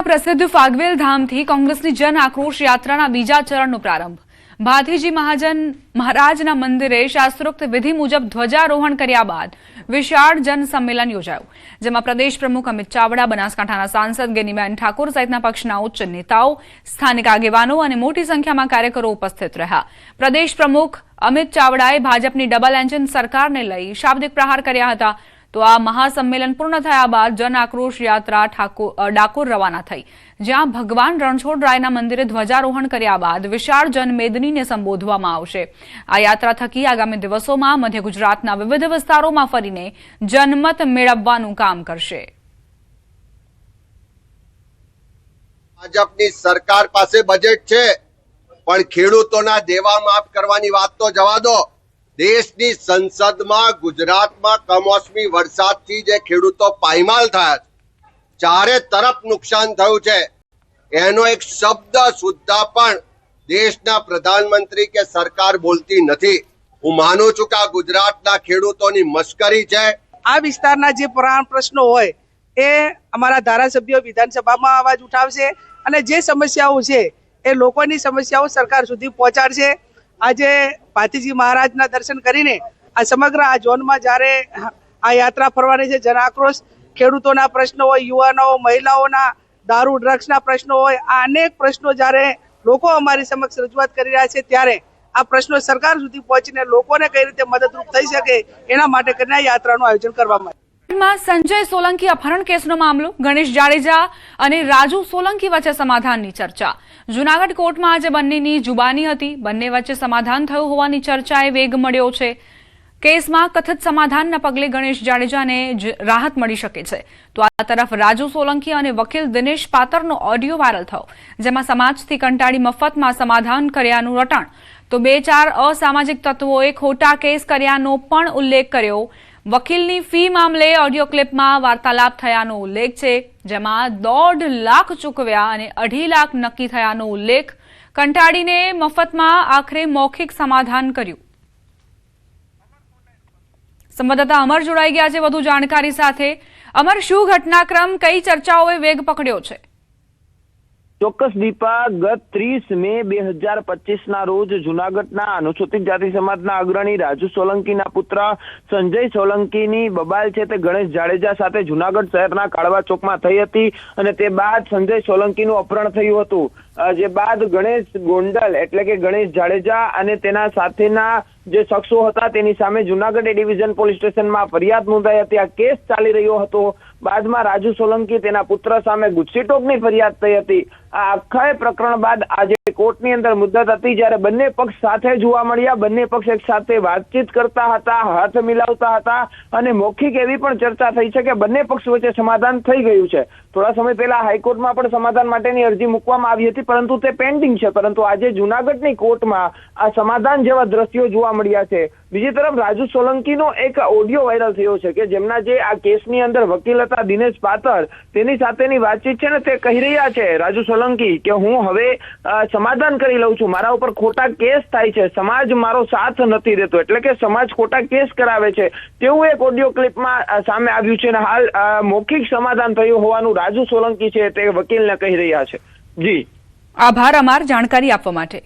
પ્રસિદ્ધ ફાગવેલ ધામથી કોંગ્રેસની જન આક્રોશ યાત્રાના બીજા ચરણનો પ્રારંભ। ભાથીજી મહારાજના મંદિરે શાસ્ત્રોક્ત વિધિ મુજબ ધ્વજારોહણ કર્યા બાદ વિશાળ જનસંમેલન યોજાયું, જેમાં પ્રદેશ પ્રમુખ અમિત ચાવડા, બનાસકાંઠાના સાંસદ ગેનીબેન ઠાકોર સહિતના પક્ષના ઉચ્ચ નેતાઓ, સ્થાનિક આગેવાનો અને મોટી સંખ્યામાં કાર્યકરો ઉપસ્થિત રહ્યા। પ્રદેશ પ્રમુખ અમિત ચાવડાએ ભાજપની ડબલ એન્જિન સરકારને લઈ શાબ્દિક પ્રહાર કર્યા હતા। તો આ મહાસંમેલન પૂર્ણ થયા બાદ જન આક્રોશ યાત્રા ડાકોર રવાના થઈ, જ્યાં ભગવાન રણછોડરાયના મંદિરે ધ્વજારોહણ કર્યા બાદ વિશાળ જનમેદનીને સંબોધવામાં આવશે। આ યાત્રા થકી આગામી દિવસોમાં મધ્ય ગુજરાતના વિવિધ વિસ્તારોમાં ફરીને જનમત મેળવવાનું કામ કરશે। ભાજપની સરકાર પાસે બજેટ છે, પણ ખેડૂતોના દેવા માફ કરવાની વાત તો જવા દો। દેશની સંસદમાં ગુજરાતમાં કમોસમી વરસાદથી જે ખેડૂતો પાયમાલ થયા છે, ચારે તરફ નુકસાન થયું છે, એનો એક શબ્દ સુદ્ધા પણ દેશના પ્રધાનમંત્રી કે સરકાર બોલતી નથી। હું માનું છું કે આ ગુજરાતના ખેડૂતોની મશ્કરી છે। આ વિસ્તારના જે પુરાણ પ્રશ્નો હોય એ અમારા ધારાસભ્યો વિધાનસભામાં અવાજ ઉઠાવશે અને જે સમસ્યાઓ છે એ લોકોની સમસ્યાઓ સરકાર સુધી પહોંચાડશે। આજે ભાથીજી મહારાજના દર્શન કરીને આ સમગ્ર આ ઝોનમાં જ્યારે આ યાત્રા ફરવાની છે, જન આક્રોશ ખેડૂતોના પ્રશ્નો હોય, યુવાનો, મહિલાઓના દારૂ ડ્રગ્સના પ્રશ્નો હોય, આ અનેક પ્રશ્નો જ્યારે લોકો અમારી સમક્ષ રજૂઆત કરી રહ્યા છે, ત્યારે આ પ્રશ્નો સરકાર સુધી પહોંચીને લોકોને કઈ રીતે મદદરૂપ થઈ શકે એના માટે કરીને આ યાત્રાનું આયોજન કરવામાં આવ્યું। સંજય સોલંકી અપહરણ કેસનો મામલો, ગણેશ જાડેજા અને રાજુ સોલંકી વચ્ચે સમાધાનની ચર્ચા। જૂનાગઢ કોર્ટમાં આજે બંનેની જુબાની હતી, બંને વચ્ચે સમાધાન થયું હોવાની ચર્ચાએ વેગ મળ્યો છે। કેસમાં કથિત સમાધાનના પગલે ગણેશ જાડેજાને રાહત મળી શકે છે, તો આ તરફ રાજુ સોલંકી અને વકીલ દિનેશ પાતરનો ઓડિયો વાયરલ થયો, જેમાં સમાજથી કંટાળી મફતમાં સમાધાન કર્યાનું રટણ, તો 2-4 અસામાજિક તત્વોએ ખોટા કેસ કર્યાનો પણ ઉલ્લેખ કર્યો। વકીલની ફી મામલે ઓડિયો ક્લિપમાં વાર્તાલાપ થયાનો ઉલ્લેખ છે, જેમાં 1.5 લાખ ચૂકવ્યા અને 2.5 લાખ નક્કી થયાનો ઉલ્લેખ। કંટાળીને મફતમાં આખરે મૌખિક સમાધાન કર્યું। સંવાદદાતા અમર જોડાઈ ગયા છે વધુ જાણકારી સાથે। અમર, શું ઘટનાક્રમ, કઈ ચર્ચાઓએ વેગ પકડ્યો છે? ચોક્કસ દીપા, ગત 30 મે 2025 ના રોજ જૂનાગઢના અનુસૂચિત જાતિ સમાજના અગ્રણી રાજુ સોલંકીના પુત્ર સંજય સોલંકીની બબાલ છે તે ગણેશ જાડેજા સાથે જૂનાગઢ શહેરના કાળવા ચોકમાં થઈ હતી અને તે બાદ સંજય સોલંકીનું અપહરણ થયું હતું। જે બાદ ગણેશ ગોંડલ એટલે કે ગણેશ જાડેજા અને તેના સાથેના જે શખ્સો હતા તેની સામે જૂનાગઢ એ ડિવિઝન પોલીસ સ્ટેશનમાં ફરિયાદ નોંધાઈ હતી। આ કેસ ચાલી રહ્યો હતો। બાદમાં રાજુ સોલંકી તેના પુત્ર સામે ગુસ્સીટોકની ફરિયાદ થઈ હતી। આ આખા પ્રકરણ બાદ આજે કોર્ટની અંદર મુદત હતી, જ્યારે બંને પક્ષ સાથે જોવા મળ્યા, બંને પક્ષ એક સાથે વાતચીત કરતા હતા, હાથ મિલાવતા હતા અને મૌખિક એવી પણ ચર્ચા થઈ છે કે બંને પક્ષ વચ્ચે સમાધાન થઈ ગયું છે। થોડા સમય પહેલા હાઈકોર્ટમાં પણ સમાધાન માટેની અરજી મૂકવામાં આવી હતી, પરંતુ તે પેન્ડિંગ છે। પરંતુ આજે જૂનાગઢની કોર્ટમાં આ સમાધાન જેવા દ્રશ્યો જોવા મળ્યા છે। બીજી તરફ રાજુ સોલંકીનો એક ઓડિયો વાયરલ થયો છે કે જેમના જે આ કેસની અંદર વકીલ હતા દિનેશ પાતર, તેની સાથેની વાતચીત છે ને તે કહી રહ્યા છે રાજુ સોલંકી કે હું હવે સમાધાન કરી લઉં છું, મારા ઉપર ખોટા કેસ થાય છે, સમાજ મારો સાથ નથી દેતો, એટલે કે સમાજ ખોટા કેસ કરાવે છે તેવું એક ઓડિયો ક્લિપમાં સામે આવ્યું છે અને હાલ મૌખિક સમાધાન થયું હોવાનું રાજુ સોલંકી છે તે વકીલને કહી રહ્યા છે। જી, આભાર અમાર જાણકારી આપવા માટે।